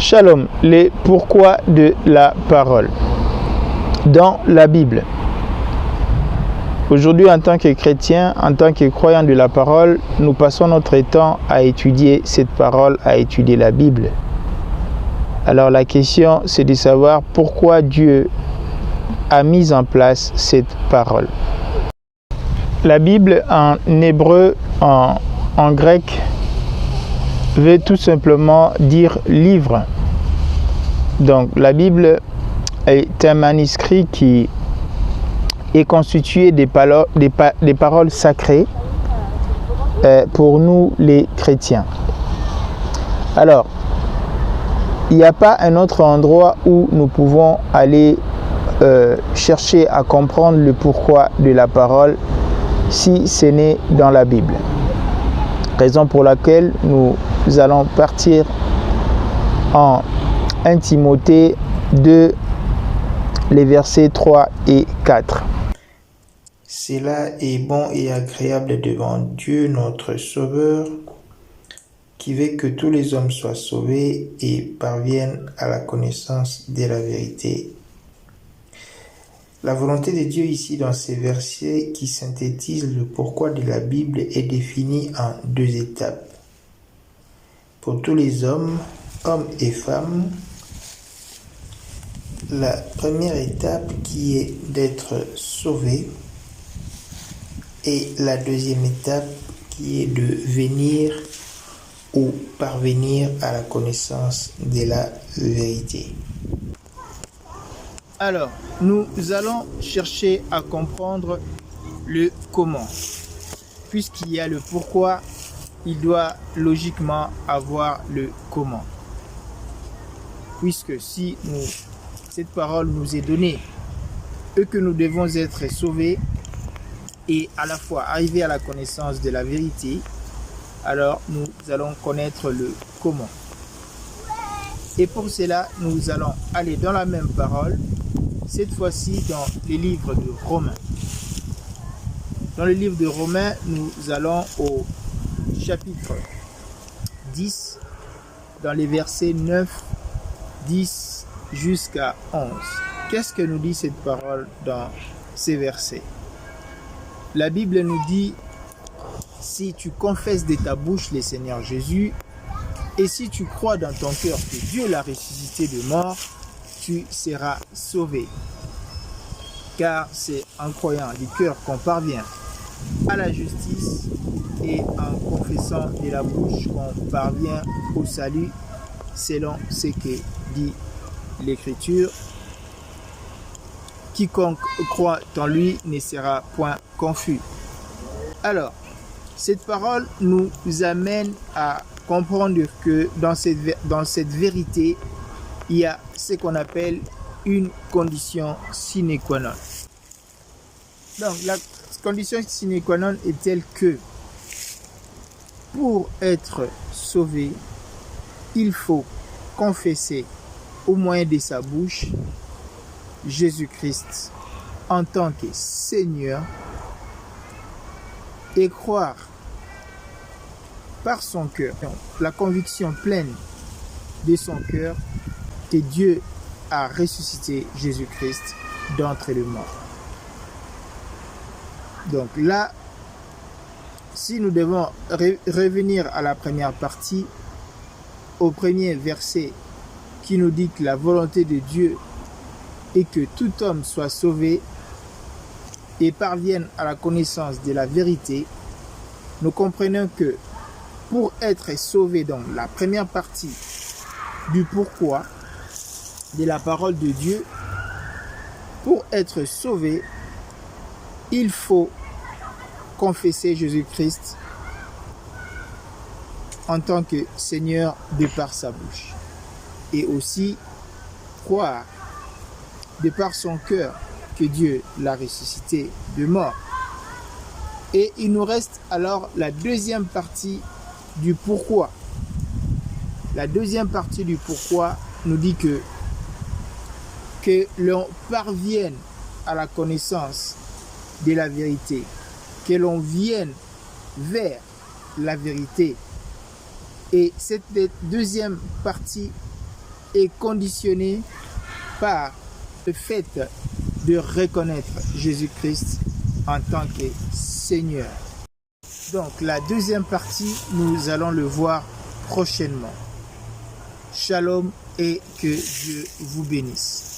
Shalom, les pourquoi de la parole dans la Bible. Aujourd'hui, en tant que chrétien, en tant que croyant de la parole, nous passons notre temps à étudier cette parole, à étudier la Bible. Alors la question, c'est de savoir pourquoi Dieu a mis en place cette parole. La Bible en hébreu, en grec, veut tout simplement dire livre. Donc la Bible est un manuscrit qui est constitué des paroles sacrées pour nous les chrétiens. Alors, il n'y a pas un autre endroit où nous pouvons aller chercher à comprendre le pourquoi de la parole si ce n'est dans la Bible. Raison pour laquelle nous allons partir en 1 Timothée 2, les versets 3 et 4. Cela est bon et agréable devant Dieu notre Sauveur, qui veut que tous les hommes soient sauvés et parviennent à la connaissance de la vérité. La volonté de Dieu ici dans ces versets qui synthétisent le pourquoi de la Bible est définie en deux étapes. Pour tous les hommes et femmes, la première étape qui est d'être sauvé et la deuxième étape qui est de venir ou parvenir à la connaissance de la vérité. Alors, nous allons chercher à comprendre le comment. Puisqu'il y a le pourquoi, il doit logiquement avoir le comment. Puisque si cette parole nous est donnée et que nous devons être sauvés et à la fois arriver à la connaissance de la vérité, alors nous allons connaître le comment. Et pour cela, nous allons aller dans la même parole, cette fois-ci dans le livre de Romains. Dans le livre de Romains, nous allons au chapitre 10, dans les versets 9, 10 jusqu'à 11. Qu'est-ce que nous dit cette parole dans ces versets? La Bible nous dit, si tu confesses de ta bouche le Seigneur Jésus, et si tu crois dans ton cœur que Dieu l'a ressuscité de mort, tu seras sauvé. Car c'est en croyant du cœur qu'on parvient à la justice et en confessant de la bouche qu'on parvient au salut, selon ce que dit l'Écriture. Quiconque croit en lui ne sera point confus. Alors, cette parole nous amène à comprendre que dans cette vérité, il y a ce qu'on appelle une condition sine qua non. Donc, la condition sine qua non est telle que pour être sauvé, il faut confesser au moyen de sa bouche Jésus-Christ en tant que Seigneur et croire par son cœur, la conviction pleine de son cœur que Dieu a ressuscité Jésus-Christ d'entre les morts. Donc là, si nous devons revenir à la première partie, au premier verset qui nous dit que la volonté de Dieu est que tout homme soit sauvé et parvienne à la connaissance de la vérité, nous comprenons que pour être sauvé dans la première partie du pourquoi de la parole de Dieu, pour être sauvé, il faut confesser Jésus-Christ en tant que Seigneur de par sa bouche et aussi croire de par son cœur que Dieu l'a ressuscité de mort. Et il nous reste alors la deuxième partie du pourquoi. La deuxième partie du pourquoi nous dit que l'on parvienne à la connaissance de la vérité, que l'on vienne vers la vérité. Et cette deuxième partie est conditionné par le fait de reconnaître Jésus-Christ en tant que Seigneur. Donc la deuxième partie, nous allons le voir prochainement. Shalom et que Dieu vous bénisse.